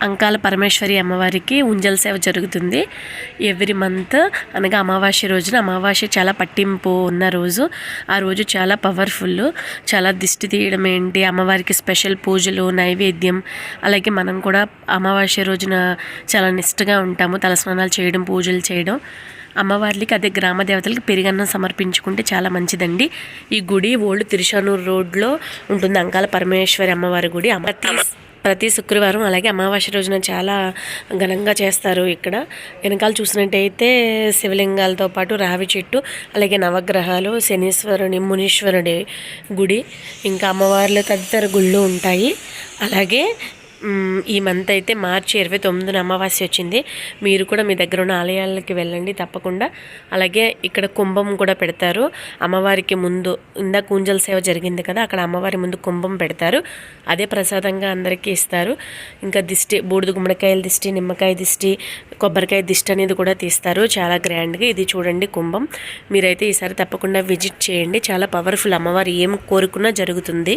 అంకాల పరమేశ్వరి అమ్మవారికి ఉంజల్ సేవ జరుగుతుంది ఎవ్రీ మంత్. అనగా అమావాస్య రోజున, అమావాస్య చాలా పట్టింపు ఉన్న రోజు. ఆ రోజు చాలా పవర్ఫుల్. చాలా దిష్టి తీయడం ఏంటి, అమ్మవారికి స్పెషల్ పూజలు, నైవేద్యం. అలాగే మనం కూడా అమావాస్య రోజున చాలా నిష్టగా ఉంటాము, తలస్నానాలు చేయడం, పూజలు చేయడం. అమ్మవార్లకి, అదే గ్రామ దేవతలకి పెరుగన్నం సమర్పించుకుంటే చాలా మంచిదండి. ఈ గుడి ఓల్డ్ తిరుచానూరు రోడ్లో ఉంటుంది, అంకాల పరమేశ్వరి అమ్మవారి గుడి. ప్రతి శుక్రవారం అలాగే అమావాస్య రోజున చాలా ఘనంగా చేస్తారు. ఇక్కడ వెనకాల చూసినట్టయితే శివలింగాలతో పాటు రావి చెట్టు, అలాగే నవగ్రహాలు, శనీశ్వరుని, మునీశ్వరుడి గుడి, ఇంకా అమ్మవార్లు తదితర గుళ్ళు ఉంటాయి. అలాగే ఈ మంత్ అయితే మార్చి 29న అమావాస్య వచ్చింది. మీరు కూడా మీ దగ్గర ఉన్న ఆలయాలకి వెళ్ళండి తప్పకుండా. అలాగే ఇక్కడ కుంభం కూడా పెడతారు అమ్మవారికి ముందు. ఇందాక కుంజల సేవ జరిగింది కదా, అక్కడ అమ్మవారి ముందు కుంభం పెడతారు. అదే ప్రసాదంగా అందరికీ ఇస్తారు. ఇంకా దిష్టి, బూడిద గుమ్మడికాయల దిష్టి, నిమ్మకాయ దిష్టి, కొబ్బరికాయ దిష్టి అనేది కూడా తీస్తారు చాలా గ్రాండ్గా. ఇది చూడండి కుంభం. మీరైతే ఈసారి తప్పకుండా విజిట్ చేయండి. చాలా పవర్ఫుల్ అమ్మవారు, ఏం కోరుకున్నా జరుగుతుంది.